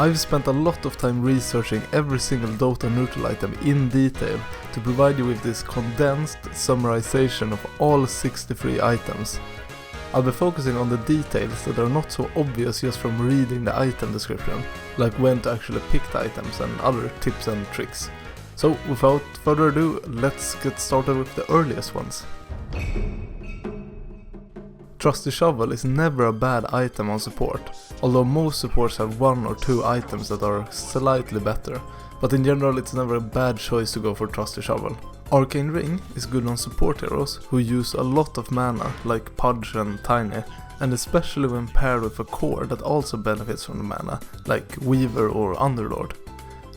I've spent a lot of time researching every single Dota neutral item in detail to provide you with this condensed summarization of all 63 items. I'll be focusing on the details that are not so obvious just from reading the item description, like when to actually pick the items and other tips and tricks. So without further ado, let's get started with the earliest ones. Trusty Shovel is never a bad item on support, although most supports have one or two items that are slightly better, but in general it's never a bad choice to go for Trusty Shovel. Arcane Ring is good on support heroes who use a lot of mana like Pudge and Tiny, and especially when paired with a core that also benefits from the mana, like Weaver or Underlord.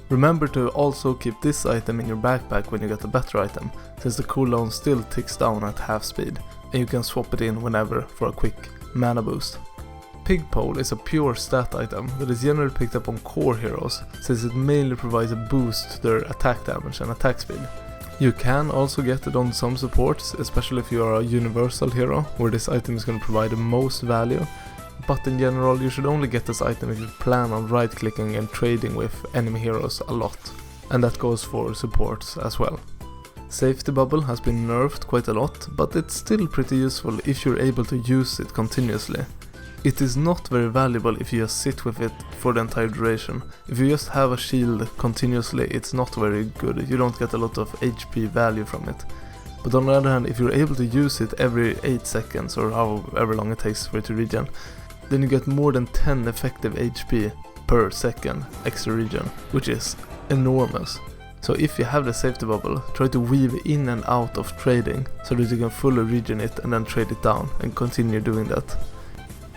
Remember to also keep this item in your backpack when you get a better item, since the cooldown still ticks down at half speed, and you can swap it in whenever for a quick mana boost. Pigpole is a pure stat item that is generally picked up on core heroes, since it mainly provides a boost to their attack damage and attack speed. You can also get it on some supports, especially if you are a universal hero, where this item is going to provide the most value, but in general you should only get this item if you plan on right clicking and trading with enemy heroes a lot, and that goes for supports as well. Safety Bubble has been nerfed quite a lot, but it's still pretty useful if you're able to use it continuously. It is not very valuable if you just sit with it for the entire duration. If you just have a shield continuously, it's not very good, you don't get a lot of HP value from it. But on the other hand, if you're able to use it every 8 seconds or however long it takes for it to regen, then you get more than 10 effective HP per second extra regen, which is enormous. So if you have the safety bubble, try to weave in and out of trading so that you can fully regen it and then trade it down and continue doing that.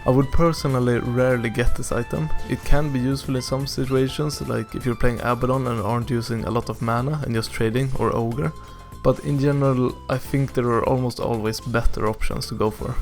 I would personally rarely get this item. It can be useful in some situations, like if you're playing Abaddon and aren't using a lot of mana and just trading, or Ogre, but in general I think there are almost always better options to go for.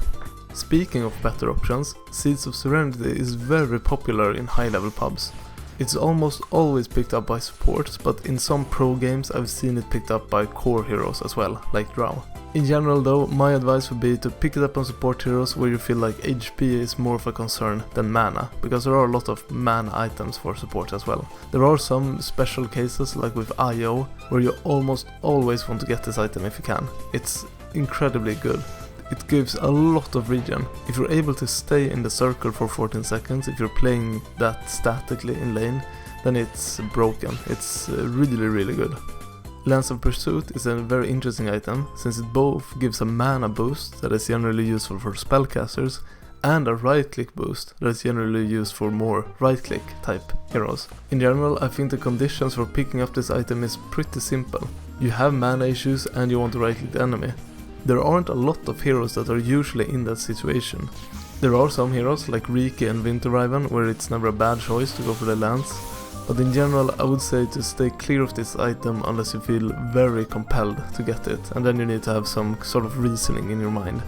Speaking of better options, Seeds of Serenity is very popular in high level pubs. It's almost always picked up by supports, but in some pro games I've seen it picked up by core heroes as well, like Drow. In general though, my advice would be to pick it up on support heroes where you feel like HP is more of a concern than mana, because there are a lot of mana items for support as well. There are some special cases, like with IO, where you almost always want to get this item if you can. It's incredibly good. It gives a lot of regen. If you're able to stay in the circle for 14 seconds, if you're playing that statically in lane, then it's broken. It's really good. Lance of Pursuit is a very interesting item, since it both gives a mana boost that is generally useful for spellcasters, and a right click boost that is generally used for more right click type heroes. In general, I think the conditions for picking up this item is pretty simple. You have mana issues and you want to right click the enemy. There aren't a lot of heroes that are usually in that situation. There are some heroes like Riki and Winterriven where it's never a bad choice to go for the lance, but in general I would say to stay clear of this item unless you feel very compelled to get it, and then you need to have some sort of reasoning in your mind.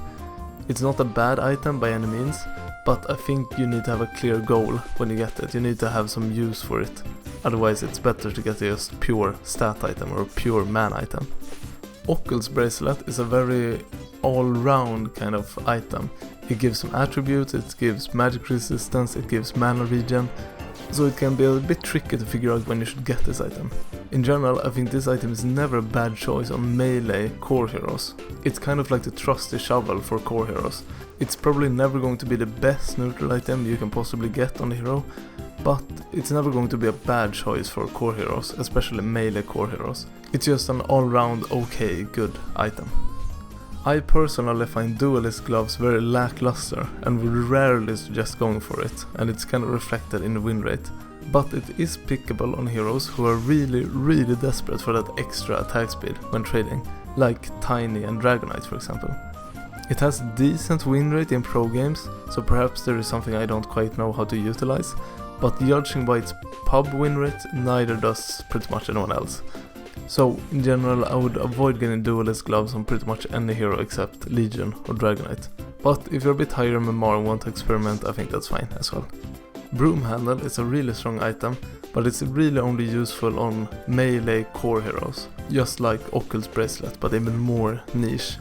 It's not a bad item by any means, but I think you need to have a clear goal when you get it. You need to have some use for it, otherwise it's better to get just pure stat item or pure mana item. Ocul's Bracelet is a very all-round kind of item. It gives some attributes, it gives magic resistance, it gives mana regen, so it can be a bit tricky to figure out when you should get this item. In general, I think this item is never a bad choice on melee core heroes. It's kind of like the Trusty Shovel for core heroes. It's probably never going to be the best neutral item you can possibly get on the hero, but it's never going to be a bad choice for core heroes, especially melee core heroes. It's just an all-round okay, good item. I personally find Duelist gloves very lackluster and would rarely suggest going for it, and it's kind of reflected in the win rate. But it is pickable on heroes who are really desperate for that extra attack speed when trading, like Tiny and Dragonite for example. It has decent win rate in pro games, so perhaps there is something I don't quite know how to utilize, but judging by its pub win rate, neither does pretty much anyone else. So in general I would avoid getting Duelist gloves on pretty much any hero except Legion or Dragonite. But if you're a bit higher in MMR and want to experiment, I think that's fine as well. Broom Handle is a really strong item, but it's really only useful on melee core heroes, just like Ocul's Bracelet, but even more niche.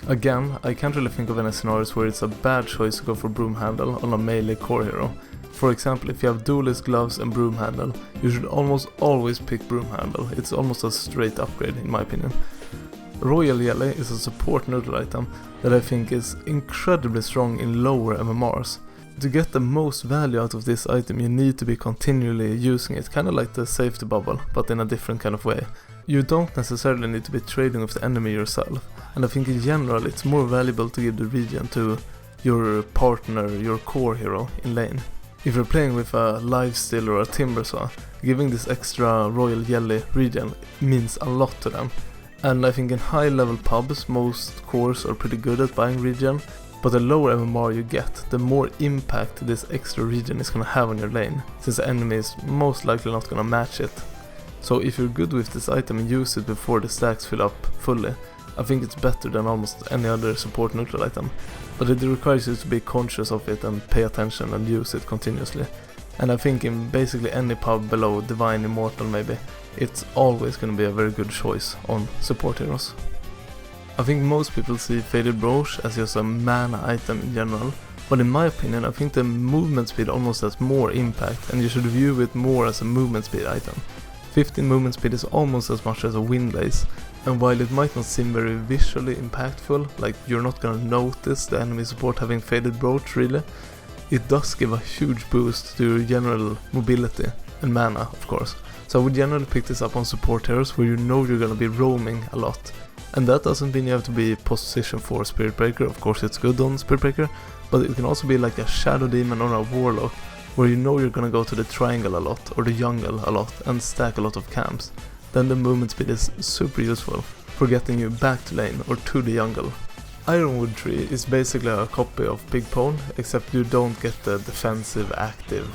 Again, I can't really think of any scenarios where it's a bad choice to go for Broom Handle on a melee core hero, For example, if you have duelist gloves and broom handle, you should almost always pick broom handle. It's almost a straight upgrade in my opinion. Royal Jelly is a support neutral item that I think is incredibly strong in lower MMRs. To get the most value out of this item you need to be continually using it, kinda like the safety bubble, but in a different kind of way. You don't necessarily need to be trading with the enemy yourself, and I think in general it's more valuable to give the regen to your partner, your core hero in lane. If you're playing with a lifesteal or a timber saw, giving this extra Royal Jelly regen means a lot to them. And I think in high level pubs most cores are pretty good at buying regen, but the lower MMR you get, the more impact this extra regen is gonna have on your lane, since the enemy is most likely not gonna match it. So if you're good with this item and use it before the stacks fill up fully, I think it's better than almost any other support neutral item. But it requires you to be conscious of it and pay attention and use it continuously. And I think in basically any pub below Divine Immortal maybe, it's always going to be a very good choice on support heroes. I think most people see Faded Brooch as just a mana item in general, but in my opinion I think the movement speed almost has more impact and you should view it more as a movement speed item. 15 movement speed is almost as much as a Windlace, and while it might not seem very visually impactful, like you're not gonna notice the enemy support having Faded Brooch really, it does give a huge boost to your general mobility and mana of course. So I would generally pick this up on support heroes where you know you're gonna be roaming a lot. And that doesn't mean you have to be position for Spirit Breaker, of course it's good on Spirit Breaker, but it can also be like a Shadow Demon or a Warlock, where you know you're gonna go to the triangle a lot, or the jungle a lot, and stack a lot of camps. Then the movement speed is super useful for getting you back to lane or to the jungle. Ironwood Tree is basically a copy of Big Pone, except you don't get the defensive active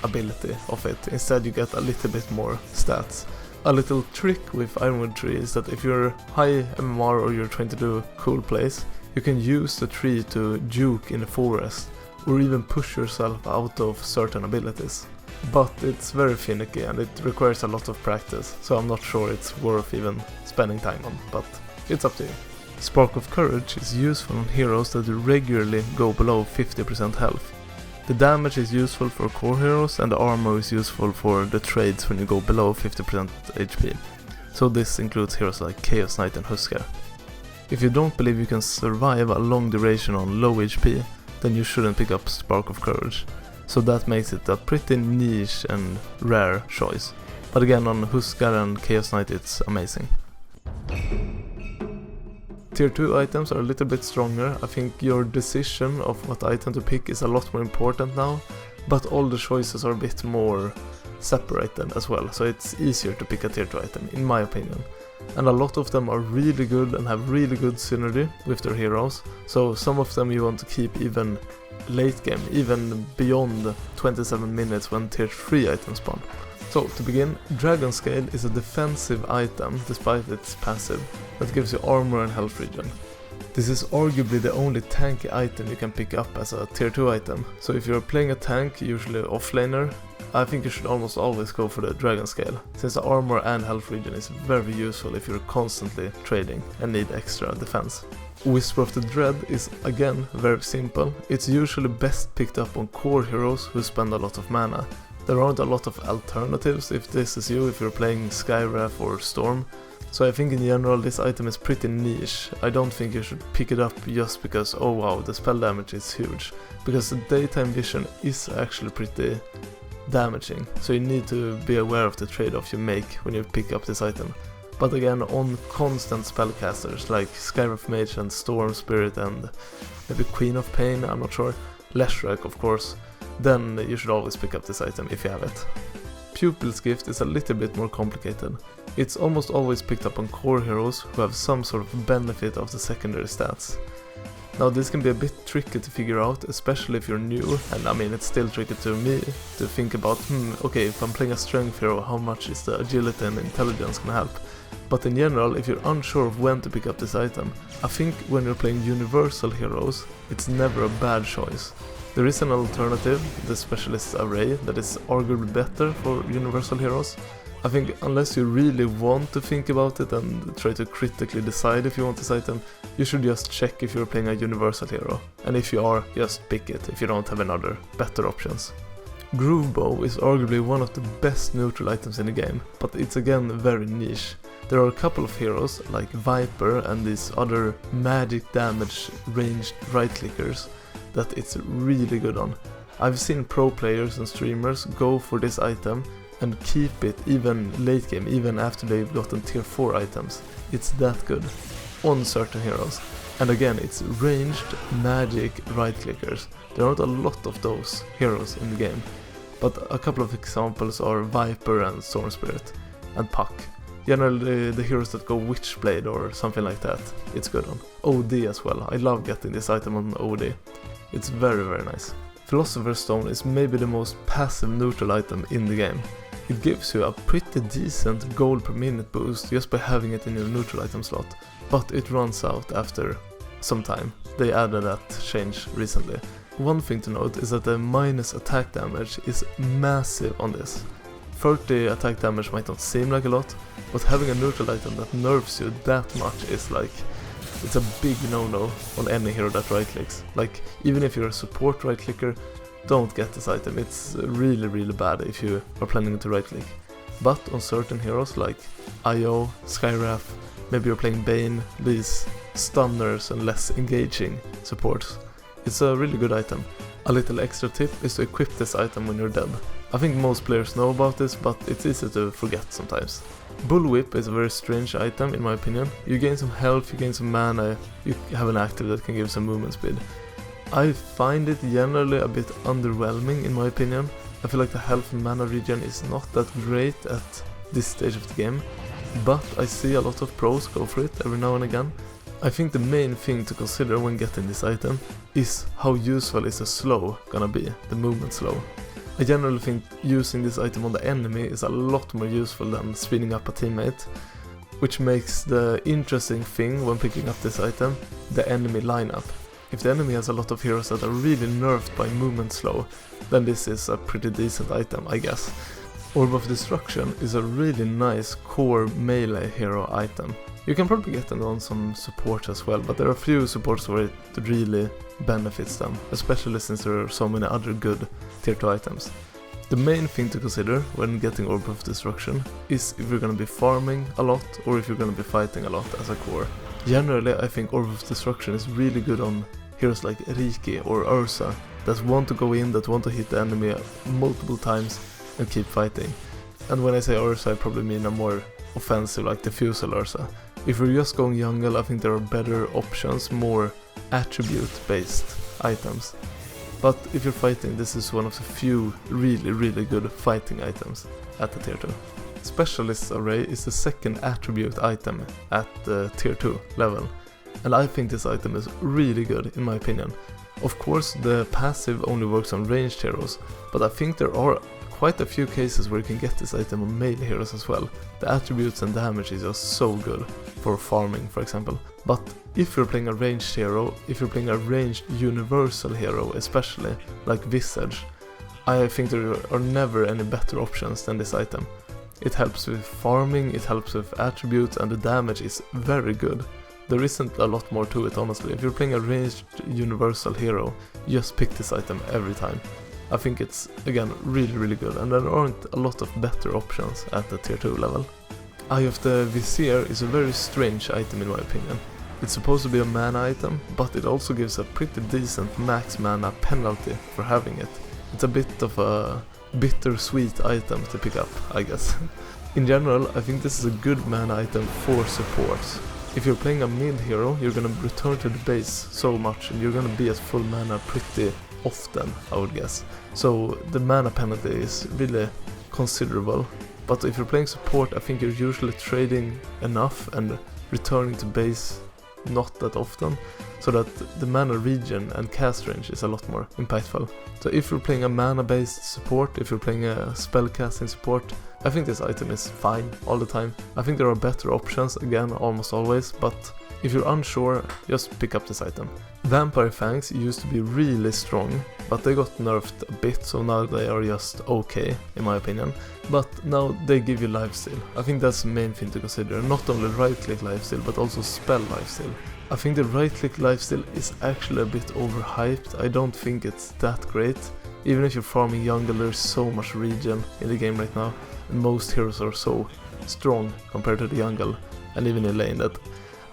ability of it, instead you get a little bit more stats. A little trick with Ironwood Tree is that if you're high MMR or you're trying to do cool plays, you can use the tree to juke in the forest, or even push yourself out of certain abilities. But it's very finicky and it requires a lot of practice, so I'm not sure it's worth even spending time on, but it's up to you. Spark of Courage is useful on heroes that regularly go below 50% health. The damage is useful for core heroes and the armor is useful for the trades when you go below 50% HP. So this includes heroes like Chaos Knight and Huskar. If you don't believe you can survive a long duration on low HP, then you shouldn't pick up Spark of Courage. So that makes it a pretty niche and rare choice. But again, on Huskar and Chaos Knight it's amazing. Tier 2 items are a little bit stronger. I think your decision of what item to pick is a lot more important now, but all the choices are a bit more separated as well, so it's easier to pick a tier 2 item, in my opinion. And a lot of them are really good and have really good synergy with their heroes, so some of them you want to keep even late game, even beyond 27 minutes when tier 3 items spawn. So to begin, Dragon Scale is a defensive item despite its passive that gives you armor and health regen. This is arguably the only tanky item you can pick up as a tier 2 item, so if you're playing a tank, usually offlaner, I think you should almost always go for the Dragon Scale, since the armor and health regen is very useful if you're constantly trading and need extra defense. Whisper of the Dread is again very simple. It's usually best picked up on core heroes who spend a lot of mana. There aren't a lot of alternatives if this is you, if you're playing Skywrath or Storm. So I think in general this item is pretty niche. I don't think you should pick it up just because, oh wow, the spell damage is huge. Because the daytime vision is actually pretty damaging, so you need to be aware of the trade-off you make when you pick up this item. But again, on constant spellcasters like Skywrath Mage and Storm Spirit and maybe Queen of Pain, I'm not sure, Leshrac of course, then you should always pick up this item if you have it. Pupil's Gift is a little bit more complicated. It's almost always picked up on core heroes who have some sort of benefit of the secondary stats. Now this can be a bit tricky to figure out, especially if you're new, and I mean it's still tricky to me to think about, okay, if I'm playing a strength hero, how much is the agility and intelligence gonna help? But in general, if you're unsure of when to pick up this item, I think when you're playing universal heroes, it's never a bad choice. There is an alternative, the Specialist Array, that is arguably better for universal heroes. I think unless you really want to think about it and try to critically decide if you want this item, you should just check if you're playing a universal hero. And if you are, just pick it if you don't have any other better options. Groove Bow is arguably one of the best neutral items in the game, but it's again very niche. There are a couple of heroes like Viper and these other magic damage ranged right clickers that it's really good on. I've seen pro players and streamers go for this item and keep it even late game, even after they've gotten tier 4 items. It's that good on certain heroes. And again, it's ranged magic right clickers. There aren't a lot of those heroes in the game, but a couple of examples are Viper and Storm Spirit and Puck. Generally the heroes that go Witchblade or something like that, it's good on. OD as well, I love getting this item on OD. It's very nice. Philosopher's Stone is maybe the most passive neutral item in the game. It gives you a pretty decent gold per minute boost just by having it in your neutral item slot, but it runs out after some time. They added that change recently. One thing to note is that the minus attack damage is massive on this. 30 attack damage might not seem like a lot, but having a neutral item that nerfs you that much is like, it's a big no-no on any hero that right clicks. Like, even if you're a support right clicker, don't get this item. It's really bad if you are planning to right click. But on certain heroes like IO, Skywrath, maybe you're playing Bane, these stunners and less engaging supports, it's a really good item. A little extra tip is to equip this item when you're dead. I think most players know about this, but it's easy to forget sometimes. Bullwhip is a very strange item in my opinion. You gain some health, you gain some mana, you have an active that can give some movement speed. I find it generally a bit underwhelming in my opinion. I feel like the health and mana regen is not that great at this stage of the game, but I see a lot of pros go for it every now and again. I think the main thing to consider when getting this item is how useful is the slow gonna be, the movement slow. I generally think using this item on the enemy is a lot more useful than speeding up a teammate, which makes the interesting thing when picking up this item the enemy lineup. If the enemy has a lot of heroes that are really nerfed by movement slow, then this is a pretty decent item, I guess. Orb of Destruction is a really nice core melee hero item. You can probably get them on some support as well, but there are a few supports where it really benefits them, especially since there are so many other good tier 2 items. The main thing to consider when getting Orb of Destruction is if you're gonna be farming a lot or if you're gonna be fighting a lot as a core. Generally, I think Orb of Destruction is really good on heroes like Riki or Ursa that want to go in, that want to hit the enemy multiple times and keep fighting. And when I say Ursa, I probably mean a more offensive like Diffusal Ursa. If you're just going jungle, I think there are better options, more attribute-based items. But if you're fighting, this is one of the few really good fighting items at the tier 2. Specialist Array is the second attribute item at the tier 2 level, and I think this item is really good in my opinion. Of course, the passive only works on ranged heroes, but I think there are quite a few cases where you can get this item on melee heroes as well. The attributes and damage is just so good for farming, for example. But if you're playing a ranged hero, if you're playing a ranged universal hero especially, like Visage, I think there are never any better options than this item. It helps with farming, it helps with attributes, and the damage is very good. There isn't a lot more to it honestly. If you're playing a ranged universal hero, just pick this item every time. I think it's, again, really good, and there aren't a lot of better options at the tier 2 level. Eye of the Vizier is a very strange item in my opinion. It's supposed to be a mana item, but it also gives a pretty decent max mana penalty for having it. It's a bit of a bittersweet item to pick up, I guess. In general, I think this is a good mana item for supports. If you're playing a mid hero, you're gonna return to the base so much, and you're gonna be at full mana pretty often, I would guess. So the mana penalty is really considerable. But if you're playing support, I think you're usually trading enough and returning to base not that often, so that the mana regen and cast range is a lot more impactful. So if you're playing a mana based support, if you're playing a spellcasting support, I think this item is fine all the time. I think there are better options, again, almost always, but if you're unsure, just pick up this item. Vampire Fangs used to be really strong, but they got nerfed a bit, so now they are just okay, in my opinion. But now they give you lifesteal. I think that's the main thing to consider, not only right-click lifesteal, but also spell lifesteal. I think the right-click lifesteal is actually a bit overhyped. I don't think it's that great. Even if you're farming jungle, there's so much regen in the game right now, and most heroes are so strong compared to the jungle, and even in lane, that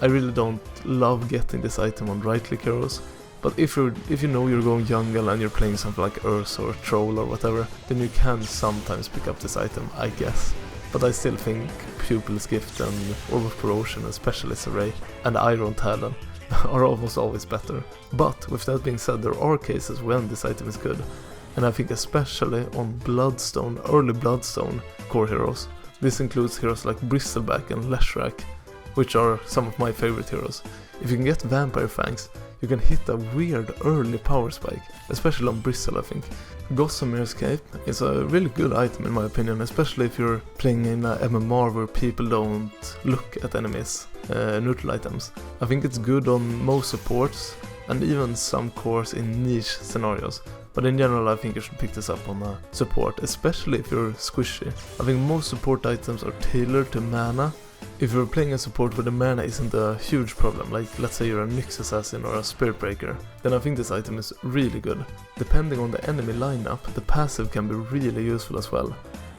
I really don't love getting this item on right-click heroes. But if you know you're going jungle and you're playing something like Ursa or Troll or whatever, then you can sometimes pick up this item, I guess. But I still think Pupil's Gift and Orb of Corrosion and Specialist Array and Iron Talon are almost always better. But with that being said, there are cases when this item is good, and I think especially on Bloodstone, early Bloodstone core heroes. This includes heroes like Bristleback and Leshrac, which are some of my favorite heroes. If you can get Vampire Fangs, you can hit a weird early power spike, especially on Bristle, I think. Gossamer's Cape is a really good item in my opinion, especially if you're playing in a MMR where people don't look at enemies, neutral items. I think it's good on most supports and even some cores in niche scenarios. But in general, I think you should pick this up on a support, especially if you're squishy. I think most support items are tailored to mana. If you're playing a support where the mana isn't a huge problem, like let's say you're a Nyx Assassin or a Spirit Breaker, then I think this item is really good. Depending on the enemy lineup, the passive can be really useful as well.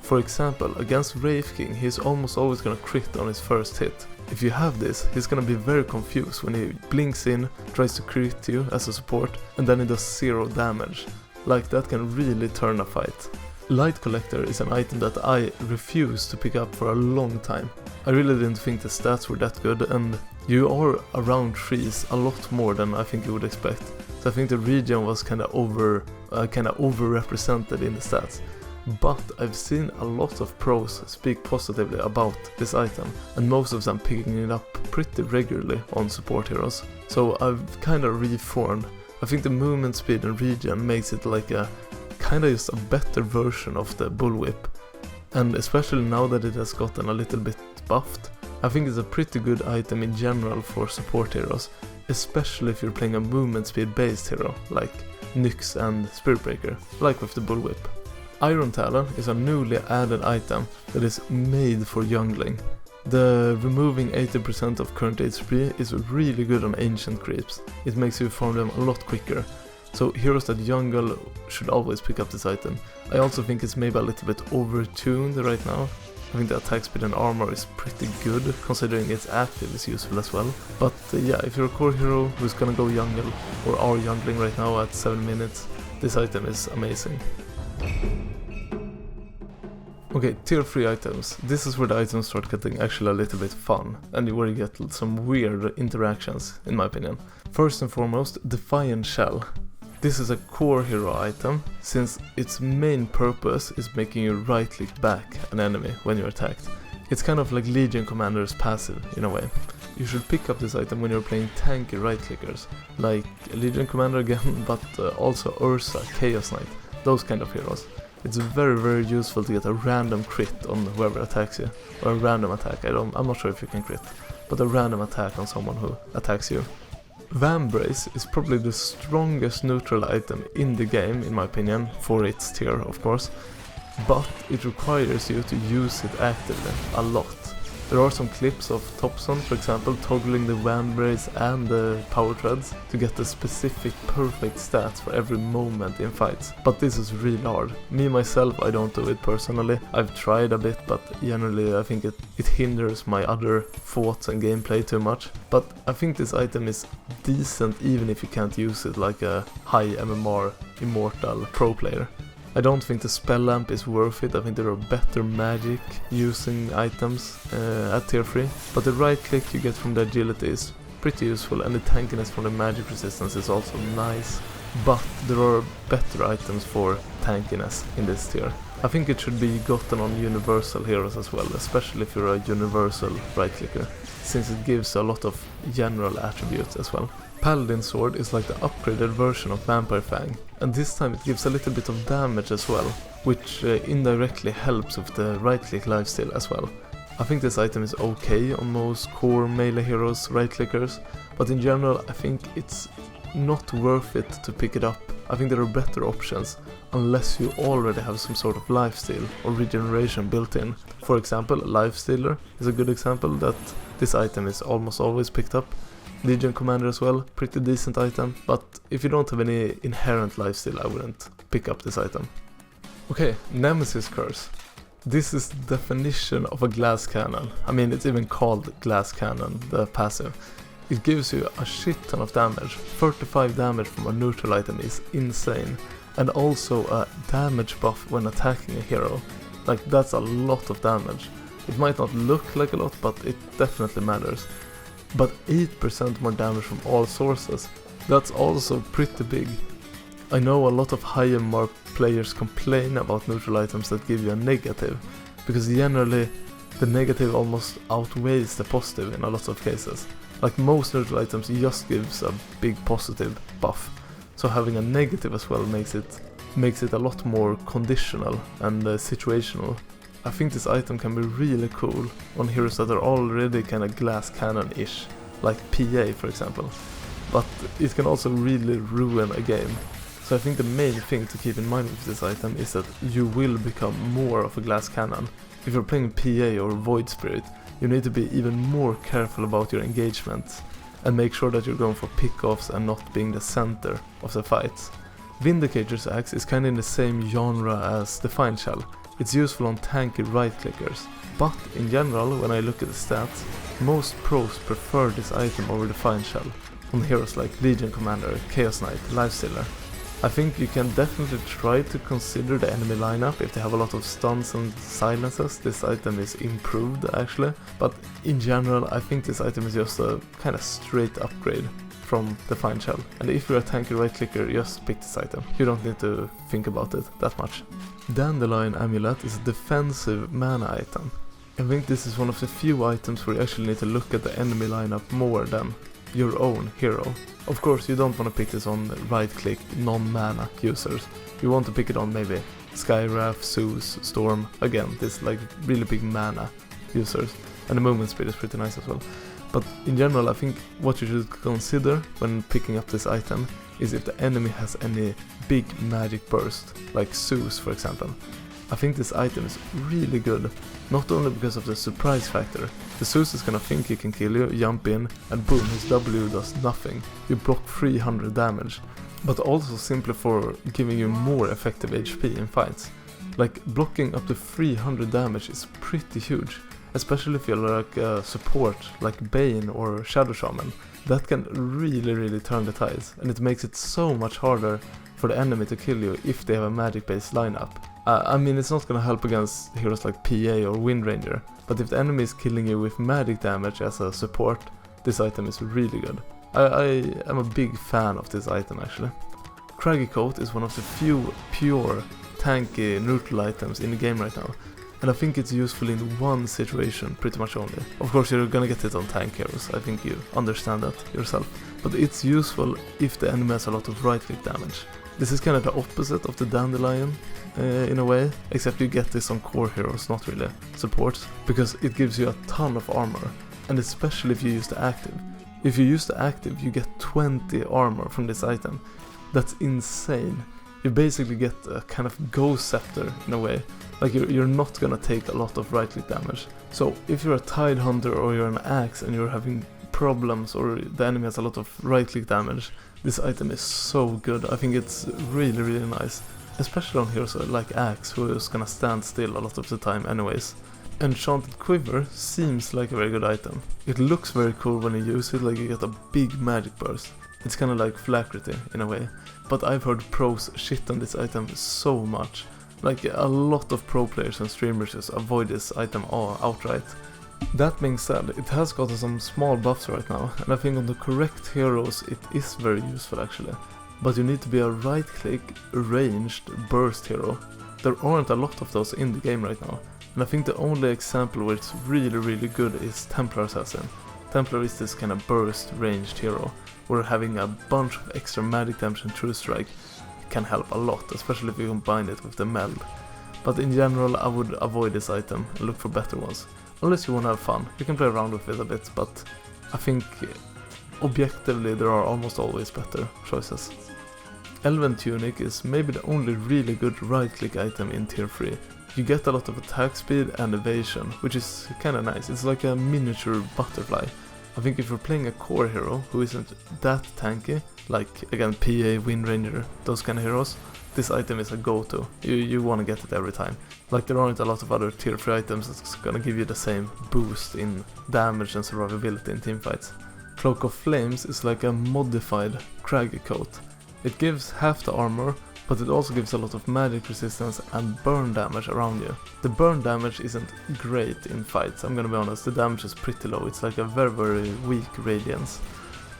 For example, against Wraith King, he's almost always gonna crit on his first hit. If you have this, he's gonna be very confused when he blinks in, tries to crit you as a support, and then he does 0 damage. Like, that can really turn a fight. Light Collector is an item that I refused to pick up for a long time. I really didn't think the stats were that good, and you are around trees a lot more than I think you would expect. So I think the regen was kinda overrepresented in the stats. But I've seen a lot of pros speak positively about this item, and most of them picking it up pretty regularly on support heroes. So I've kinda reformed. I think the movement speed and regen makes it like a kinda just a better version of the Bullwhip. And especially now that it has gotten a little bit buffed, I think it's a pretty good item in general for support heroes, especially if you're playing a movement speed based hero like Nyx and Spirit Breaker, like with the Bullwhip. Iron Talon is a newly added item that is made for jungling. The removing 80% of current HP is really good on ancient creeps. It makes you farm them a lot quicker. So heroes that jungle should always pick up this item. I also think it's maybe a little bit overtuned right now. I think the attack speed and armor is pretty good, considering its active is useful as well. But yeah, if you're a core hero who's gonna go jungle, or are jungling right now at 7 minutes, this item is amazing. Okay, tier 3 items. This is where the items start getting actually a little bit fun, and where you get some weird interactions, in my opinion. First and foremost, Defiant Shell. This is a core hero item, since its main purpose is making you right-click back an enemy when you're attacked. It's kind of like Legion Commander's passive, in a way. You should pick up this item when you're playing tanky right-clickers, like Legion Commander again, but also Ursa, Chaos Knight, those kind of heroes. It's very useful to get a random crit on whoever attacks you, or a random attack. I'm not sure if you can crit, but a random attack on someone who attacks you. Vambrace is probably the strongest neutral item in the game, in my opinion, for its tier, of course, but it requires you to use it actively a lot. There are some clips of Topson, for example, toggling the Vambrace and the Power Treads to get the specific perfect stats for every moment in fights. But this is really hard. Me myself, I don't do it personally. I've tried a bit, but generally I think it hinders my other thoughts and gameplay too much. But I think this item is decent even if you can't use it like a high MMR Immortal pro player. I don't think the Spell Lamp is worth it. I think there are better magic using items at tier 3. But the right click you get from the agility is pretty useful, and the tankiness from the magic resistance is also nice. But there are better items for tankiness in this tier. I think it should be gotten on universal heroes as well, especially if you're a universal right clicker, since it gives a lot of general attributes as well. Paladin Sword is like the upgraded version of Vampire Fang, and this time it gives a little bit of damage as well, which indirectly helps with the right click lifesteal as well. I think this item is okay on most core melee heroes right clickers, but in general I think it's not worth it to pick it up. I think there are better options unless you already have some sort of lifesteal or regeneration built in. For example, Lifestealer is a good example that this item is almost always picked up. Legion Commander as well, pretty decent item, but if you don't have any inherent lifesteal, I wouldn't pick up this item. Okay, Nemesis Curse. This is the definition of a glass cannon. I mean, it's even called glass cannon, the passive. It gives you a shit ton of damage. 35 damage from a neutral item is insane. And also a damage buff when attacking a hero. Like, that's a lot of damage. It might not look like a lot, but it definitely matters. But 8% more damage from all sources. That's also pretty big. I know a lot of higher mark players complain about neutral items that give you a negative, because generally the negative almost outweighs the positive in a lot of cases. Like, most neutral items just gives a big positive buff, so having a negative as well makes it a lot more conditional and situational. I think this item can be really cool on heroes that are already kinda glass cannon-ish, like PA for example, but it can also really ruin a game. So I think the main thing to keep in mind with this item is that you will become more of a glass cannon. If you're playing PA or Void Spirit, you need to be even more careful about your engagements and make sure that you're going for pickoffs and not being the center of the fights. Vindicator's Axe is kinda in the same genre as Defiant Shell. It's useful on tanky right clickers, but in general, when I look at the stats, most pros prefer this item over Defiant Shell on heroes like Legion Commander, Chaos Knight, Lifestealer. I think you can definitely try to consider the enemy lineup. If they have a lot of stuns and silences, this item is improved actually, but in general I think this item is just a kinda straight upgrade from Defiant Shell. And if you're a tanky right clicker, just pick this item. You don't need to think about it that much. Dandelion Amulet is a defensive mana item. I think this is one of the few items where you actually need to look at the enemy lineup more than your own hero. Of course, you don't want to pick this on right-click non-mana users. You want to pick it on maybe Skywrath, Zeus, Storm, again, this like really big mana users. And the movement speed is pretty nice as well. But in general, I think what you should consider when picking up this item is if the enemy has any big magic burst, like Zeus for example. I think this item is really good, not only because of the surprise factor. The Zeus is gonna think he can kill you, jump in, and boom, his W does nothing. You block 300 damage, but also simply for giving you more effective HP in fights. Like, blocking up to 300 damage is pretty huge, especially if you're like a support, like Bane or Shadow Shaman. That can really turn the tides, and it makes it so much harder for the enemy to kill you if they have a magic-based lineup. I mean, it's not gonna help against heroes like PA or Wind Ranger, but if the enemy is killing you with magic damage as a support, this item is really good. I am a big fan of this item actually. Craggy Coat is one of the few pure tanky neutral items in the game right now, and I think it's useful in one situation pretty much only. Of course you're gonna get it on tank heroes, I think you understand that yourself, but it's useful if the enemy has a lot of right click damage. This is kind of the opposite of the Dandelion in a way, except you get this on core heroes, not really supports, because it gives you a ton of armor, and especially if you use the active. If you use the active, you get 20 armor from this item. That's insane. You basically get a kind of ghost scepter in a way, like you're not gonna take a lot of right click damage. So if you're a Tide Hunter or you're an axe and you're having problems or the enemy has a lot of right click damage, this item is so good. I think it's really nice, especially on heroes like Axe, who is gonna stand still a lot of the time anyways. Enchanted Quiver seems like a very good item. It looks very cool when you use it, like you get a big magic burst. It's kinda like Flacrity in a way, but I've heard pros shit on this item so much. Like, a lot of pro players and streamers just avoid this item outright. That being said, it has gotten some small buffs right now, and I think on the correct heroes it is very useful actually. But you need to be a right-click, ranged, burst hero. There aren't a lot of those in the game right now, and I think the only example where it's really good is Templar Assassin. Templar is this kind of burst, ranged hero, where having a bunch of extra magic damage and true strike can help a lot, especially if you combine it with the meld. But in general, I would avoid this item and look for better ones. Unless you want to have fun, you can play around with it a bit, but I think objectively there are almost always better choices. Elven Tunic is maybe the only really good right-click item in tier 3. You get a lot of attack speed and evasion, which is kinda nice. It's like a miniature butterfly. I think if you're playing a core hero who isn't that tanky, like again PA, Wind Ranger, those kind of heroes, this item is a go-to. You want to get it every time. Like there aren't a lot of other tier 3 items that's gonna give you the same boost in damage and survivability in teamfights. Cloak of Flames is like a modified Craggy Coat. It gives half the armor, but it also gives a lot of magic resistance and burn damage around you. The burn damage isn't great in fights, I'm gonna be honest, the damage is pretty low, it's like a very weak radiance.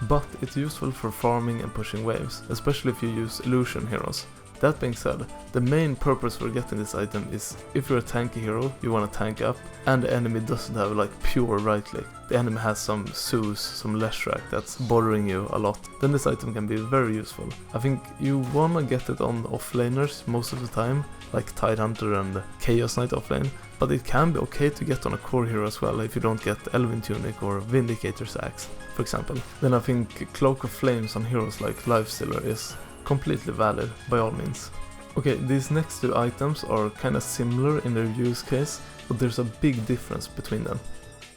But it's useful for farming and pushing waves, especially if you use illusion heroes. That being said, the main purpose for getting this item is if you're a tanky hero, you want to tank up, and the enemy doesn't have like pure right click. The enemy has some Zeus, some Leshrac that's bothering you a lot, then this item can be very useful. I think you wanna get it on offlaners most of the time, like Tidehunter and Chaos Knight offlane, but it can be okay to get on a core hero as well if you don't get Elven Tunic or Vindicator's Axe, for example. Then I think Cloak of Flames on heroes like Lifestealer is completely valid by all means. Okay, these next two items are kinda similar in their use case, but there's a big difference between them.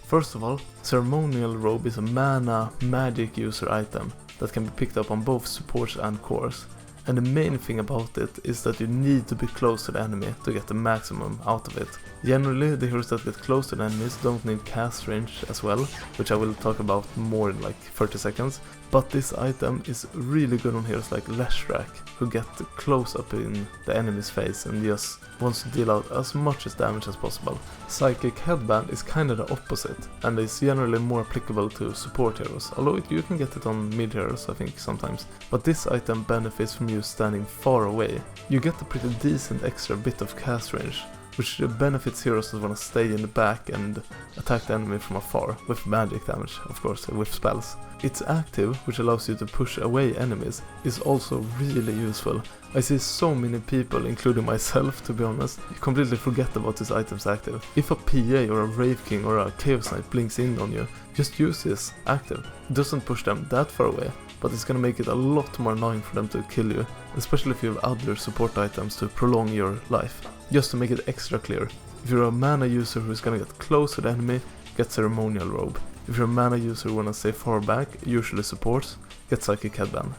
First of all, Ceremonial Robe is a mana magic user item that can be picked up on both supports and cores. And the main thing about it is that you need to be close to the enemy to get the maximum out of it. Generally, the heroes that get close to the enemies don't need cast range as well, which I will talk about more in like 30 seconds. But this item is really good on heroes like Leshrac, who get close up in the enemy's face and just wants to deal out as much damage as possible. Psychic Headband is kinda the opposite, and is generally more applicable to support heroes, although you can get it on mid heroes I think sometimes. But this item benefits from you standing far away. You get a pretty decent extra bit of cast range, which benefits heroes that want to stay in the back and attack the enemy from afar, with magic damage, of course, with spells. Its active, which allows you to push away enemies, is also really useful. I see so many people, including myself to be honest, completely forget about this item's active. If a PA or a Wraith King or a Chaos Knight blinks in on you, just use this active. It doesn't push them that far away, but it's gonna make it a lot more annoying for them to kill you, especially if you have other support items to prolong your life. Just to make it extra clear, if you're a mana user who's gonna get close to the enemy, get Ceremonial Robe. If you're a mana user who wanna stay far back, usually supports, get Psychic Headband.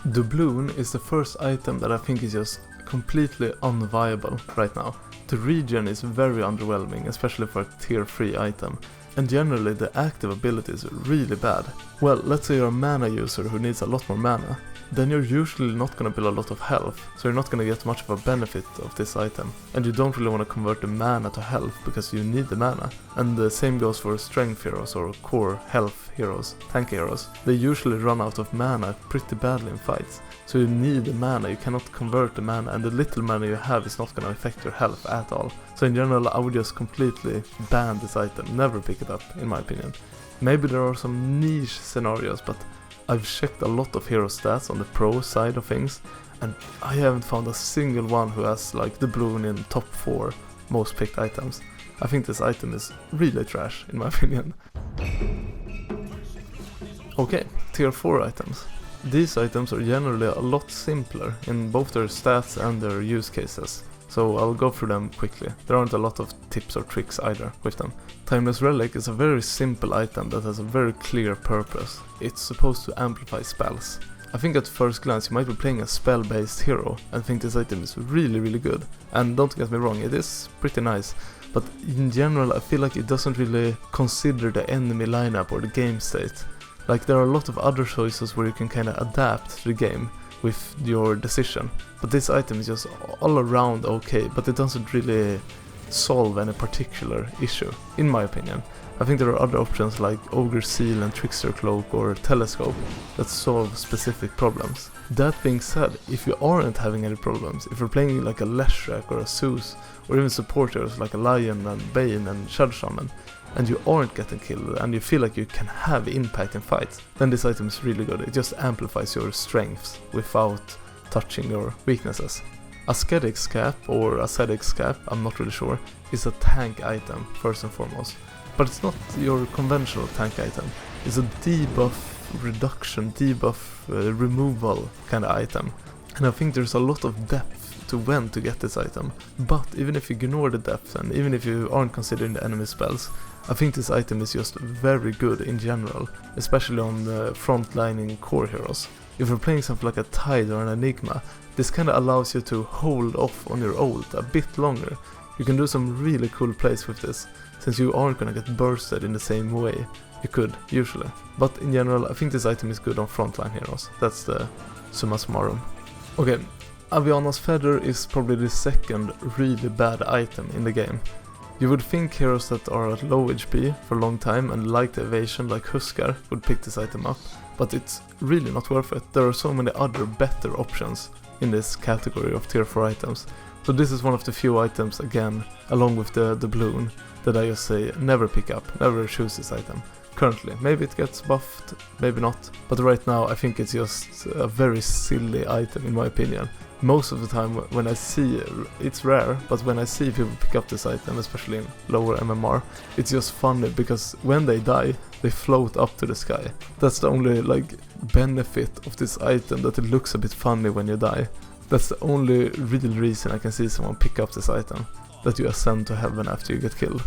Doubloon is the first item that I think is just completely unviable right now. The regen is very underwhelming, especially for a tier 3 item. And generally the active ability is really bad. Well, let's say you're a mana user who needs a lot more mana, then you're usually not gonna build a lot of health, so you're not gonna get much of a benefit of this item. And you don't really want to convert the mana to health because you need the mana. And the same goes for strength heroes or core health heroes, tank heroes. They usually run out of mana pretty badly in fights. So you need the mana, you cannot convert the mana, and the little mana you have is not gonna affect your health at all. So in general I would just completely ban this item, never pick it up in my opinion. Maybe there are some niche scenarios, but I've checked a lot of hero stats on the pro side of things, and I haven't found a single one who has like the Doubloon in top 4 most picked items. I think this item is really trash in my opinion. Okay, tier 4 items. These items are generally a lot simpler in both their stats and their use cases, so I'll go through them quickly. There aren't a lot of tips or tricks either with them. Timeless Relic is a very simple item that has a very clear purpose. It's supposed to amplify spells. I think at first glance you might be playing a spell-based hero and think this item is really good. And don't get me wrong, it is pretty nice, but in general I feel like it doesn't really consider the enemy lineup or the game state. Like there are a lot of other choices where you can kinda adapt to the game with your decision, but this item is just all around okay, but it doesn't really solve any particular issue, in my opinion. I think there are other options like Ogre Seal and Trickster Cloak or Telescope that solve specific problems. That being said, if you aren't having any problems, if you're playing like a Leshrac or a Zeus, or even supporters like a Lion and Bane and Shadow Shaman, and you aren't getting killed and you feel like you can have impact in fights, then this item is really good. It just amplifies your strengths without touching your weaknesses. Ascetic's Cap or Ascetic's Cap, I'm not really sure, is a tank item first and foremost. But it's not your conventional tank item. It's a debuff reduction, debuff removal kind of item. And I think there's a lot of depth to when to get this item. But even if you ignore the depth and even if you aren't considering the enemy spells, I think this item is just very good in general, especially on frontlining core heroes. If you're playing something like a Tide or an Enigma, this kinda allows you to hold off on your ult a bit longer. You can do some really cool plays with this, since you aren't gonna get bursted in the same way you could usually. But in general, I think this item is good on frontline heroes. That's the summa summarum. Okay, Aviana's Feather is probably the second really bad item in the game. You would think heroes that are at low HP for a long time and like the evasion like Huskar would pick this item up, but it's really not worth it. There are so many other better options in this category of tier 4 items. So this is one of the few items, again, along with the doubloon, that I just say never pick up, never choose this item. Currently, maybe it gets buffed, maybe not, but right now I think it's just a very silly item in my opinion. Most of the time when I see, it's rare, but when I see people pick up this item, especially in lower MMR, it's just funny because when they die, they float up to the sky. That's the only benefit of this item, that it looks a bit funny when you die. That's the only real reason I can see someone pick up this item, that you ascend to heaven after you get killed.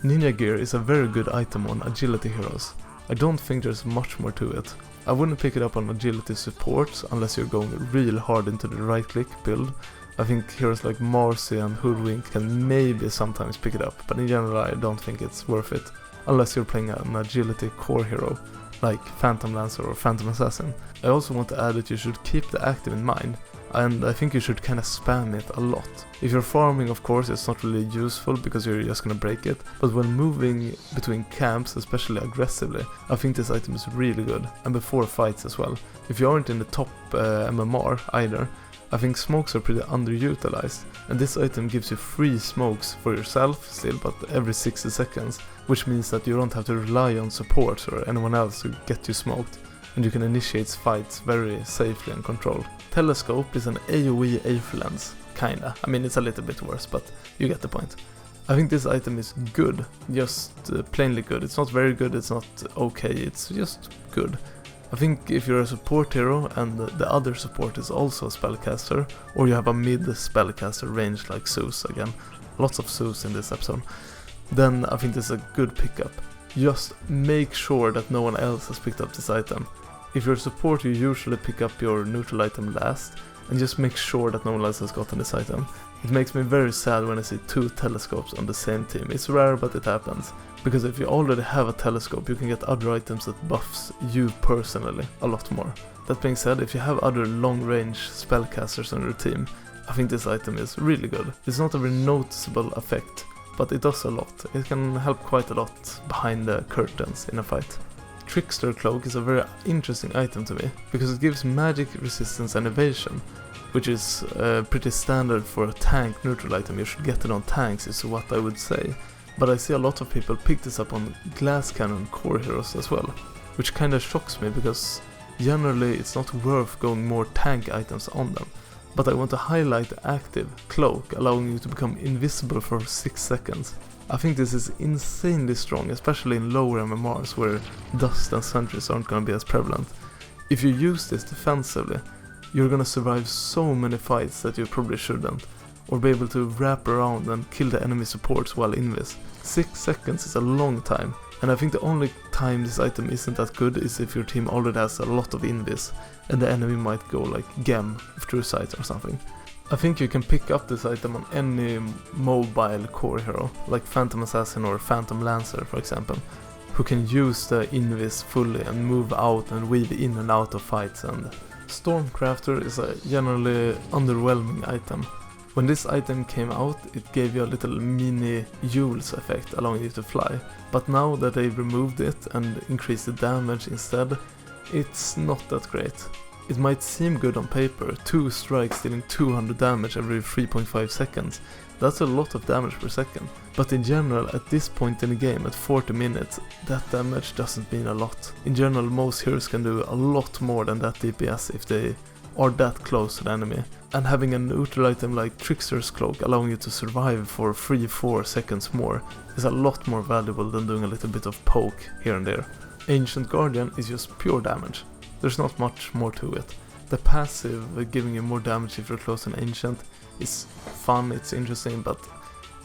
Ninja gear is a very good item on agility heroes. I don't think there's much more to it. I wouldn't pick it up on agility supports unless you're going real hard into the right click build. I think heroes like Marcy and Hoodwink can maybe sometimes pick it up, but in general I don't think it's worth it unless you're playing an agility core hero like Phantom Lancer or Phantom Assassin. I also want to add that you should keep the active in mind, and I think you should kinda spam it a lot. If you're farming, of course, it's not really useful because you're just gonna break it, but when moving between camps, especially aggressively, I think this item is really good, and before fights as well. If you aren't in the top MMR either, I think smokes are pretty underutilized, and this item gives you free smokes for yourself still, but every 60 seconds, which means that you don't have to rely on supports or anyone else to get you smoked, and you can initiate fights very safely and controlled. Telescope is an AoE Aether Lens, kinda. I mean, it's a little bit worse, but you get the point. I think this item is good, just plainly good. It's not very good, it's not okay, it's just good. I think if you're a support hero and the other support is also a spellcaster, or you have a mid spellcaster range like Zeus, again, lots of Zeus in this episode, then I think this is a good pickup. Just make sure that no one else has picked up this item. If you're a support, you usually pick up your neutral item last, and just make sure that no one else has gotten this item. It makes me very sad when I see 2 telescopes on the same team. It's rare, but it happens. Because if you already have a telescope, you can get other items that buffs you personally a lot more. That being said, if you have other long-range spellcasters on your team, I think this item is really good. It's not a very noticeable effect, but it does a lot. It can help quite a lot behind the curtains in a fight. Trickster Cloak is a very interesting item to me, because it gives magic resistance and evasion, which is pretty standard for a tank neutral item. You should get it on tanks is what I would say, but I see a lot of people pick this up on glass cannon core heroes as well, which kinda shocks me because generally it's not worth going more tank items on them. But I want to highlight the active cloak, allowing you to become invisible for 6 seconds. I think this is insanely strong, especially in lower MMRs where dust and sentries aren't gonna be as prevalent. If you use this defensively, you're gonna survive so many fights that you probably shouldn't, or be able to wrap around and kill the enemy supports while invis. 6 seconds is a long time, and I think the only time this item isn't that good is if your team already has a lot of invis, and the enemy might go like gem through sight or something. I think you can pick up this item on any mobile core hero, like Phantom Assassin or Phantom Lancer for example, who can use the invis fully and move out and weave in and out of fights. And Stormcrafter is a generally underwhelming item. When this item came out, it gave you a little mini Jules effect allowing you to fly, but now that they removed it and increased the damage instead, it's not that great. It might seem good on paper, 2 strikes dealing 200 damage every 3.5 seconds. That's a lot of damage per second. But in general, at this point in the game, at 40 minutes, that damage doesn't mean a lot. In general, most heroes can do a lot more than that DPS if they are that close to the enemy. And having a neutral item like Trickster's Cloak allowing you to survive for 3-4 seconds more is a lot more valuable than doing a little bit of poke here and there. Ancient Guardian is just pure damage. There's not much more to it. The passive giving you more damage if you're close to an Ancient is fun, it's interesting, but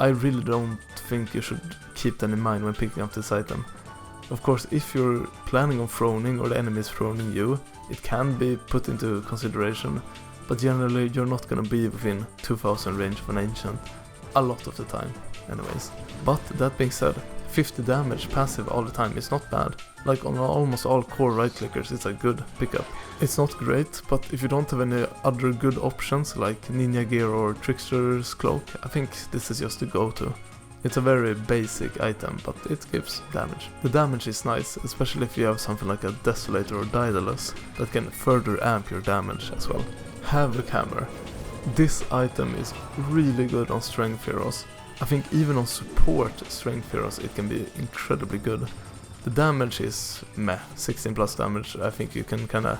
I really don't think you should keep that in mind when picking up this item. Of course, if you're planning on throning or the enemy is throning you, it can be put into consideration, but generally you're not gonna be within 2000 range of an Ancient a lot of the time anyways. But that being said, 50 damage passive all the time is not bad. Like on almost all core right clickers, it's a good pickup. It's not great, but if you don't have any other good options like Ninja Gear or Trickster's Cloak, I think this is just the go-to. It's a very basic item, but it gives damage. The damage is nice, especially if you have something like a Desolator or Daedalus that can further amp your damage as well. Havoc Hammer. This item is really good on strength heroes. I think even on support strength heroes it can be incredibly good. The damage is meh, 16 plus damage. I think you can kinda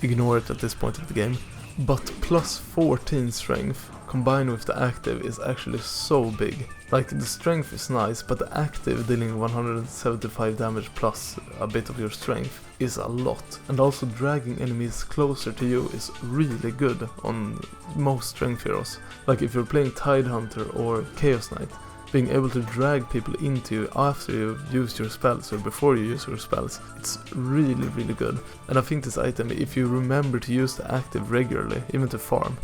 ignore it at this point of the game. But plus 14 strength combined with the active is actually so big. Like the strength is nice, but the active dealing 175 damage plus a bit of your strength is a lot. And also dragging enemies closer to you is really good on most strength heroes. Like if you're playing Tidehunter or Chaos Knight, being able to drag people into you after you've used your spells or before you use your spells, it's really good. And I think this item, if you remember to use the active regularly, even to farm,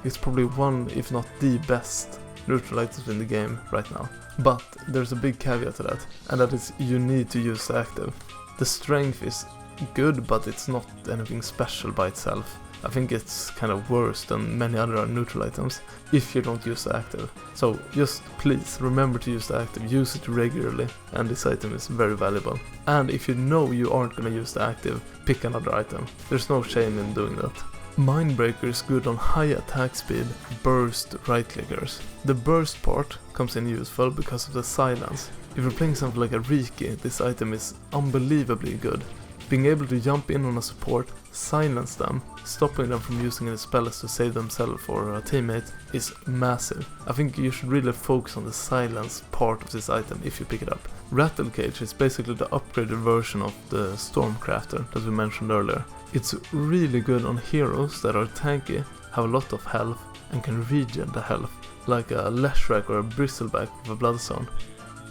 it's probably one, if not the best neutral items in the game right now. But there's a big caveat to that, and that is you need to use the active. The strength is good, but it's not anything special by itself. I think it's kind of worse than many other neutral items if you don't use the active. So just please remember to use the active, use it regularly, and this item is very valuable. And if you know you aren't gonna use the active, pick another item. There's no shame in doing that. Mindbreaker is good on high attack speed, burst right clickers. The burst part comes in useful because of the silence. If you're playing something like a Riki, this item is unbelievably good. Being able to jump in on a support, silence them, stopping them from using any spells to save themselves or a teammate is massive. I think you should really focus on the silence part of this item if you pick it up. Rattle Cage is basically the upgraded version of the Stormcrafter that we mentioned earlier. It's really good on heroes that are tanky, have a lot of health and can regen the health, like a Leshrac or a Bristleback with a Bloodstone.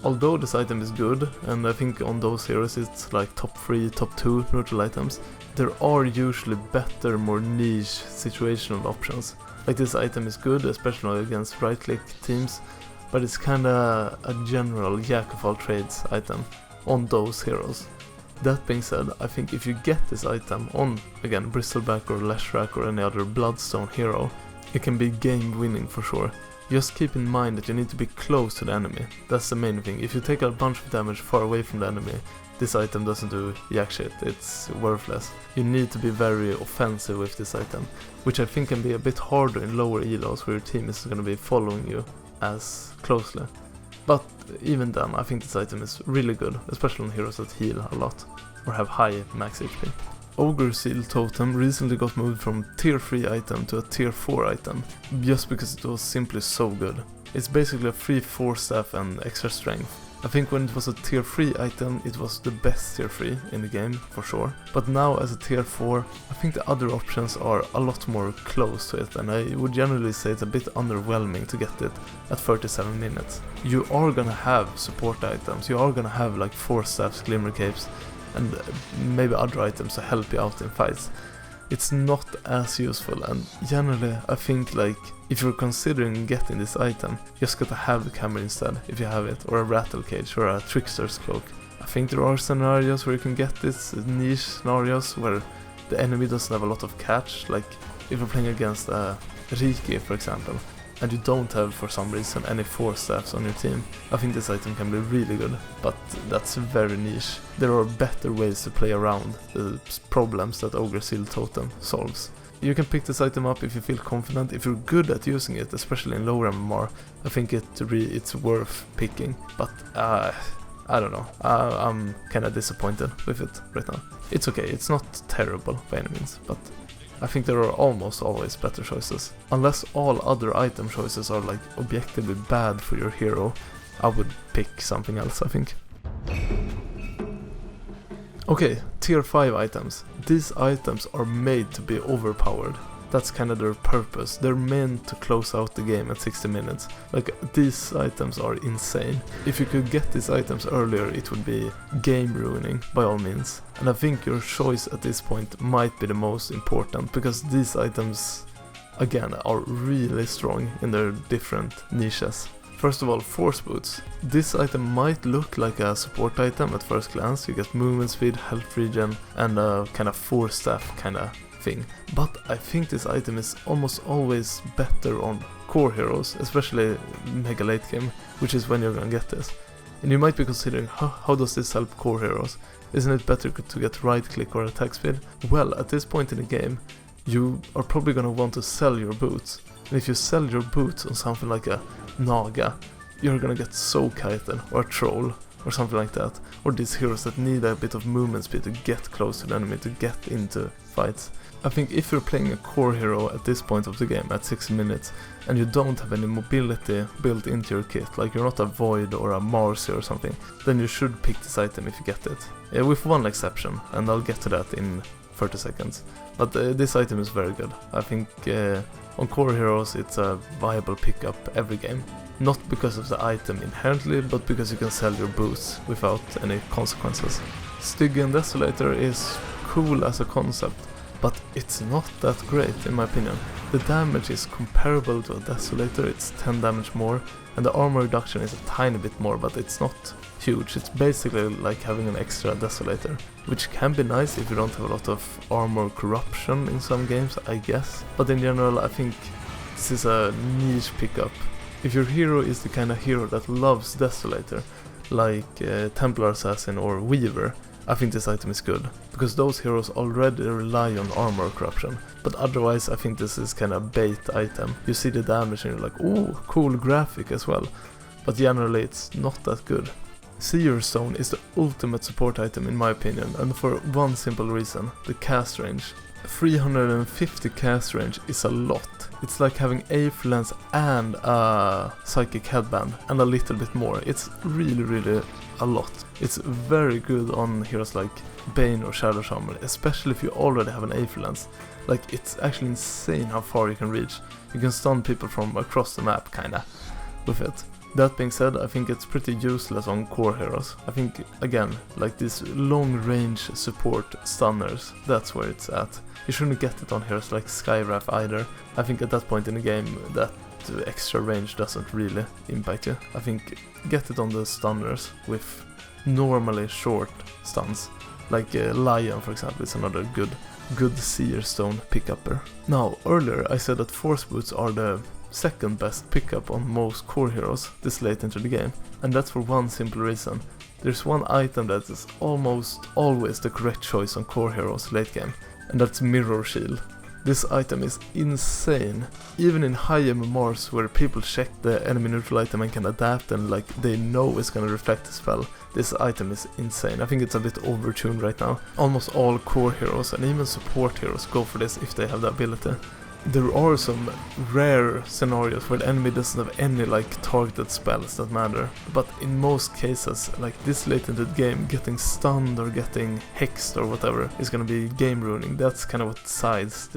Although this item is good, and I think on those heroes it's like top 3, top 2 neutral items, there are usually better, more niche situational options. Like this item is good, especially against right-click teams, but it's kinda a general jack of all trades item on those heroes. That being said, I think if you get this item on, again, Bristleback or Leshrac or any other Bloodstone hero, it can be game winning for sure. Just keep in mind that you need to be close to the enemy. That's the main thing. If you take a bunch of damage far away from the enemy, this item doesn't do jack shit, it's worthless. You need to be very offensive with this item, which I think can be a bit harder in lower elos where your team is going to be following you as closely. But even then, I think this item is really good, especially on heroes that heal a lot or have high max HP. Ogre Seal Totem recently got moved from tier 3 item to a tier 4 item, just because it was simply so good. It's basically a free 4 staff and extra strength. I think when it was a tier 3 item it was the best tier 3 in the game, for sure. But now as a tier 4, I think the other options are a lot more close to it, and I would generally say it's a bit underwhelming to get it at 37 minutes. You are gonna have support items, you are gonna have like 4 staffs, Glimmer Capes, and maybe other items to help you out in fights. It's not as useful, and generally I think like if you're considering getting this item, you just gotta have the camera instead if you have it, or a Rattle Cage or a Trickster's Cloak. I think there are scenarios where you can get this, niche scenarios where the enemy doesn't have a lot of catch, like if you're playing against a Riki for example, and you don't have for some reason any 4 staffs on your team. I think this item can be really good, but that's very niche. There are better ways to play around the problems that Ogre Seal Totem solves. You can pick this item up if you feel confident. If you're good at using it, especially in lower MMR, I think it's worth picking, but I don't know, I'm kinda disappointed with it right now. It's okay, it's not terrible by any means, but I think there are almost always better choices. Unless all other item choices are like objectively bad for your hero, I would pick something else, I think. Okay, tier 5 items. These items are made to be overpowered. That's kind of their purpose. They're meant to close out the game at 60 minutes. Like, these items are insane. If you could get these items earlier, it would be game ruining by all means. And I think your choice at this point might be the most important, because these items, again, are really strong in their different niches. First of all, force boots. This item might look like a support item at first glance. You get movement speed, health regen, and a kind of force staff kind of thing. But I think this item is almost always better on core heroes, especially mega late game, which is when you're gonna get this. And you might be considering, how does this help core heroes? Isn't it better to get right click or attack speed? Well, at this point in the game, you are probably gonna want to sell your boots. And if you sell your boots on something like a Naga, you're gonna get so kiten or a troll or something like that, or these heroes that need a bit of movement speed to get close to the enemy, to get into fights. I think if you're playing a core hero at this point of the game at 60 minutes and you don't have any mobility built into your kit, like you're not a Void or a Marcy or something, then you should pick this item if you get it. With one exception, and I'll get to that in 30 seconds. But this item is very good. I think on core heroes it's a viable pickup every game. Not because of the item inherently, but because you can sell your boots without any consequences. Stygian Desolator is cool as a concept, but it's not that great in my opinion. The damage is comparable to a Desolator, it's 10 damage more, and the armor reduction is a tiny bit more, but it's not huge. It's basically like having an extra Desolator, which can be nice if you don't have a lot of armor corruption in some games, I guess. But in general, I think this is a niche pickup. If your hero is the kind of hero that loves Desolator, like Templar Assassin or Weaver, I think this item is good, because those heroes already rely on armor corruption. But otherwise, I think this is kind of bait item. You see the damage and you're like, ooh, cool graphic as well. But generally it's not that good. Seer Stone is the ultimate support item in my opinion, and for one simple reason: the cast range. 350 cast range is a lot. It's like having Eighth Lance and a Psychic Headband and a little bit more. It's really a lot. It's very good on heroes like Bane or Shadow Shaman, especially if you already have an Eighth Lance. Like, it's actually insane how far you can reach. You can stun people from across the map kinda with it. That being said, I think it's pretty useless on core heroes. I think, again, like these long range support stunners, that's where it's at. You shouldn't get it on heroes like Skywrath either. I think at that point in the game, that extra range doesn't really impact you. I think get it on the stunners with normally short stuns. Like Lion, for example, is another good Seer Stone pickupper. Now, earlier I said that Force Boots are the second best pickup on most core heroes this late into the game, and that's for one simple reason. There's one item that is almost always the correct choice on core heroes late game, and that's Mirror Shield. This item is insane. Even in high MMRs where people check the enemy neutral item and can adapt and like they know it's gonna reflect the spell, this item is insane. I think it's a bit overtuned right now. Almost all core heroes and even support heroes go for this if they have the ability. There are some rare scenarios where the enemy doesn't have any like targeted spells that matter, but in most cases, like this late into the game, getting stunned or getting hexed or whatever is gonna be game ruining. That's kind of what decides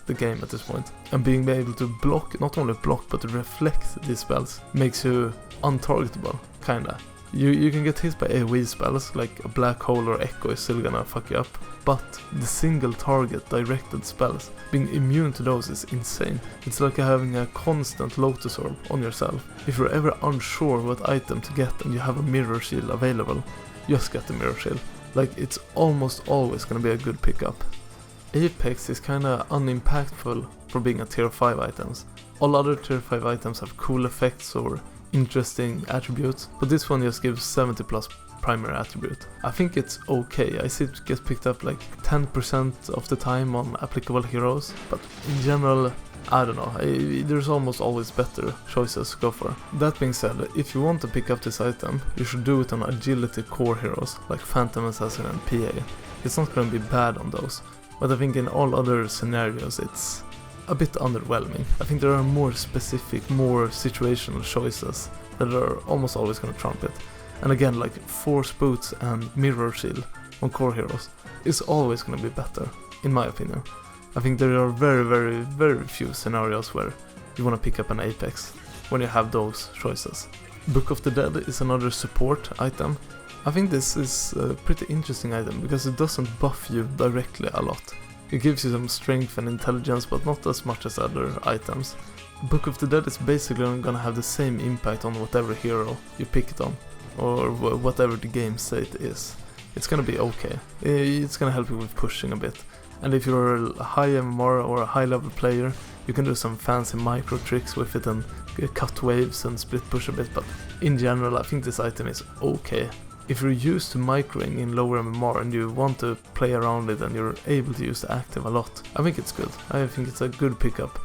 the game at this point. And being able to block, not only block, but to reflect these spells makes you untargetable, kinda. You can get hit by AoE spells, like a Black Hole or Echo is still gonna fuck you up, but the single target directed spells, being immune to those is insane. It's like having a constant Lotus Orb on yourself. If you're ever unsure what item to get and you have a Mirror Shield available, just get the Mirror Shield. Like, it's almost always gonna be a good pickup. Apex is kinda unimpactful for being a tier 5 items. All other tier 5 items have cool effects or interesting attributes, but this one just gives 70 plus primary attribute. I think it's okay. I see it gets picked up like 10% of the time on applicable heroes, but in general, I don't know, there's almost always better choices to go for. That being said, if you want to pick up this item, you should do it on agility core heroes like Phantom Assassin and PA. It's not going to be bad on those, but I think in all other scenarios it's a bit underwhelming. I think there are more specific, more situational choices that are almost always going to trump it. And again, like Force Boots and Mirror Shield, on core heroes is always going to be better, in my opinion. I think there are very, very, very few scenarios where you want to pick up an Apex when you have those choices. Book of the Dead is another support item. I think this is a pretty interesting item because it doesn't buff you directly a lot. It gives you some strength and intelligence, but not as much as other items. Book of the Dead is basically gonna have the same impact on whatever hero you pick it on, or whatever the game state is. It's gonna be okay. It's gonna help you with pushing a bit. And if you're a high MMR or a high level player, you can do some fancy micro tricks with it and cut waves and split push a bit, but in general I think this item is okay. If you're used to microing in lower MMR and you want to play around it and you're able to use the active a lot, I think it's good. I think it's a good pickup,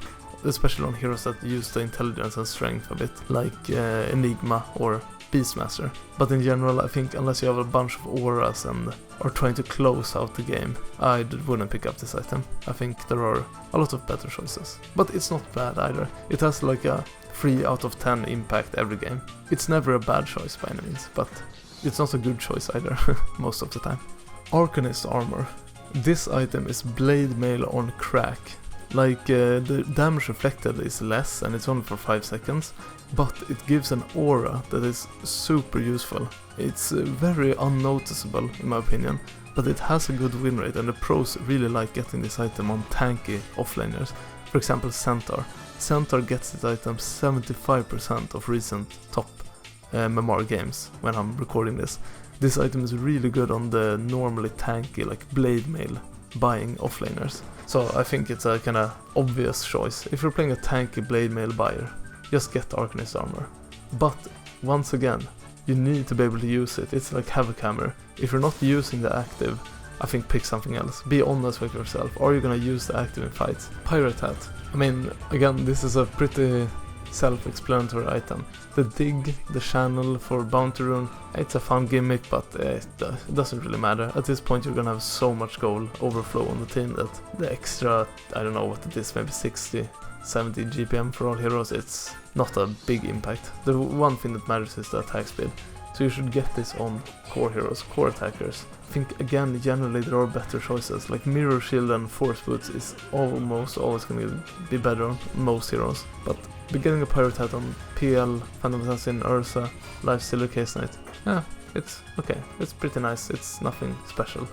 especially on heroes that use the intelligence and strength a bit, like Enigma or Beastmaster. But in general, I think unless you have a bunch of auras and are trying to close out the game, I wouldn't pick up this item. I think there are a lot of better choices. But it's not bad either. It has like a 3 out of 10 impact every game. It's never a bad choice by any means, but it's not a good choice either, most of the time. Arcanist Armor. This item is blade mail on crack. Like, the damage reflected is less and it's only for 5 seconds, but it gives an aura that is super useful. It's very unnoticeable in my opinion, but it has a good win rate and the pros really like getting this item on tanky offlaners. For example, Centaur. Centaur gets this item 75% of recent top MMR games when I'm recording this. This item is really good on the normally tanky, like blade mail buying offlaners. So I think it's a kinda obvious choice. If you're playing a tanky blade mail buyer, just get Arcanist Armor. But once again, you need to be able to use it. It's like Havoc Hammer. If you're not using the active, I think pick something else. Be honest with yourself. Are you gonna use the active in fights? Pirate Hat. I mean, again, this is a pretty self-explanatory item. The dig, the channel for bounty rune, it's a fun gimmick, but it doesn't really matter. At this point you're gonna have so much goal overflow on the team that the extra, I don't know what it is, maybe 60, 70 GPM for all heroes, it's not a big impact. The one thing that matters is the attack speed. So you should get this on core heroes, core attackers. I think again, generally there are better choices, like Mirror Shield and Force Boots is almost always going to be better on most heroes. But getting a Pirate Hat on PL, Phantom Assassin, Ursa, Lifestealer, Case Knight, yeah, it's okay, it's pretty nice, it's nothing special.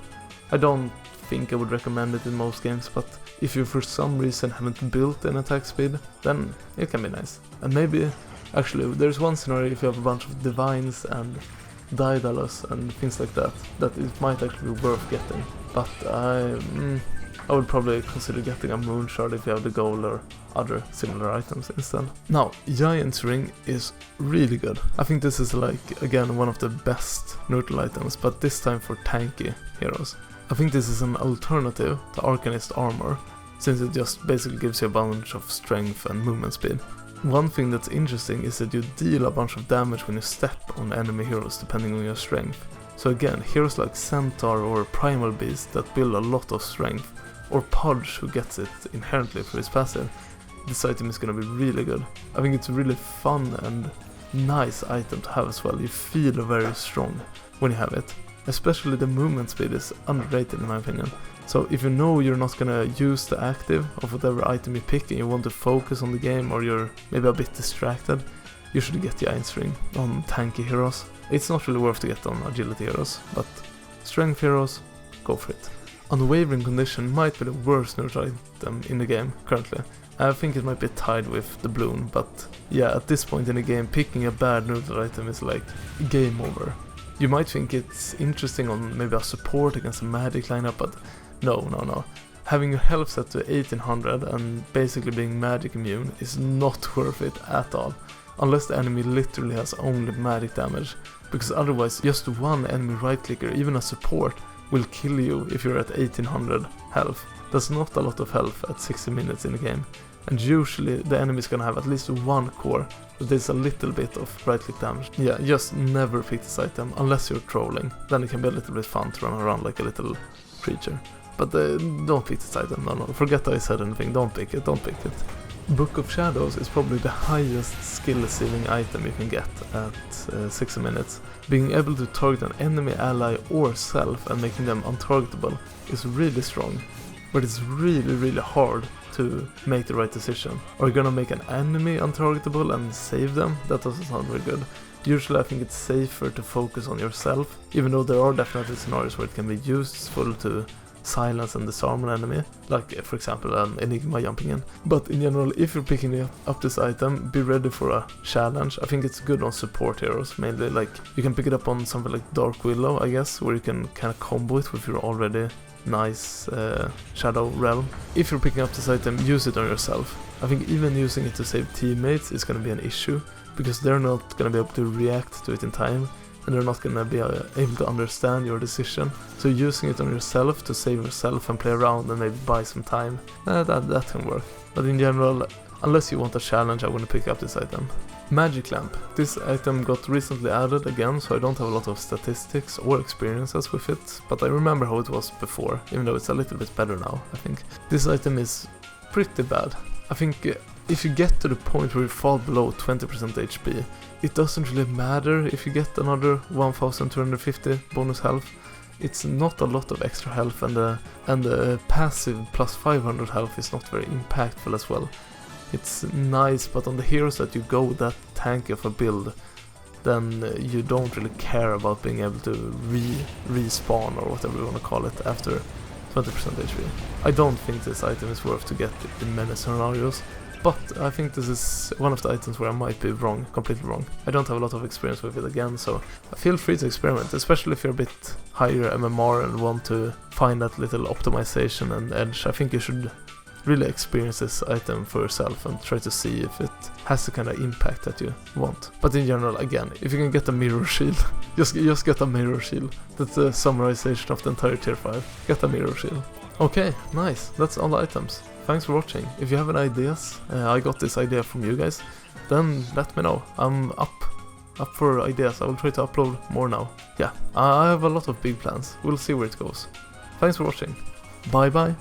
I don't think I would recommend it in most games, but if you for some reason haven't built an attack speed, then it can be nice. And maybe, actually, there's one scenario if you have a bunch of Divines and Daedalus and things like that, that it might actually be worth getting. But I would probably consider getting a Moon Shard if you have the goal or other similar items instead. Now, Giant's Ring is really good. I think this is like, again, one of the best neutral items, but this time for tanky heroes. I think this is an alternative to Arcanist Armor, since it just basically gives you a bunch of strength and movement speed. One thing that's interesting is that you deal a bunch of damage when you step on enemy heroes depending on your strength. So again, heroes like Centaur or Primal Beast that build a lot of strength, or Pudge who gets it inherently for his passive, this item is going to be really good. I think it's a really fun and nice item to have as well. You feel very strong when you have it. Especially the movement speed is underrated in my opinion. So if you know you're not gonna use the active of whatever item you pick and you want to focus on the game, or you're maybe a bit distracted, you should get the Giant's Ring on tanky heroes. It's not really worth to get on agility heroes, but strength heroes, go for it. Unwavering Condition might be the worst neutral item in the game currently. I think it might be tied with the Bloom, but yeah, at this point in the game, picking a bad neutral item is like game over. You might think it's interesting on maybe a support against a magic lineup, but no. Having your health set to 1800 and basically being magic immune is not worth it at all, unless the enemy literally has only magic damage, because otherwise just one enemy right clicker, even a support, will kill you if you're at 1800 health. That's not a lot of health at 60 minutes in the game, and usually the enemy is gonna have at least one core that is a little bit of right click damage. Yeah, just never pick this item unless you're trolling, then it can be a little bit fun to run around like a little creature. But don't pick this item, no, forget I said anything, don't pick it. Book of Shadows is probably the highest skill ceiling item you can get at 60 minutes. Being able to target an enemy, ally or self and making them untargetable is really strong, but it's really hard to make the right decision. Are you gonna make an enemy untargetable and save them? That doesn't sound very good. Usually I think it's safer to focus on yourself, even though there are definitely scenarios where it can be useful to silence and disarm an enemy, like for example an enigma jumping in. But in general, if you're picking up this item, be ready for a challenge. I think it's good on support heroes mainly, like you can pick it up on something like Dark Willow, I guess, where you can kind of combo it with your already nice Shadow Realm. If you're picking up this item, use it on yourself. I think even using it to save teammates is going to be an issue, because they're not going to be able to react to it in time, and they're not going to be able to understand your decision. So using it on yourself to save yourself and play around and maybe buy some time, that can work. But in general, unless you want a challenge, I want to pick up this item. Magic Lamp. This item got recently added again, so I don't have a lot of statistics or experiences with it, but I remember how it was before, even though it's a little bit better now, I think. This item is pretty bad. I think if you get to the point where you fall below 20% HP, it doesn't really matter if you get another 1250 bonus health. It's not a lot of extra health, and the passive plus 500 health is not very impactful as well. It's nice, but on the heroes that you go that tanky of a build, then you don't really care about being able to respawn or whatever you want to call it after 20% HP. I don't think this item is worth to get in many scenarios, but I think this is one of the items where I might be wrong, completely wrong. I don't have a lot of experience with it again, so feel free to experiment, especially if you're a bit higher MMR and want to find that little optimization and edge. I think you should really experience this item for yourself and try to see if it has the kind of impact that you want. But in general, again, if you can get a mirror shield, just get a mirror shield. That's a summarization of the entire tier 5. Get a mirror shield. Okay, nice. That's all the items. Thanks for watching. If you have any ideas, I got this idea from you guys, then let me know. I'm up for ideas. I will try to upload more now. Yeah, I have a lot of big plans. We'll see where it goes. Thanks for watching. Bye bye.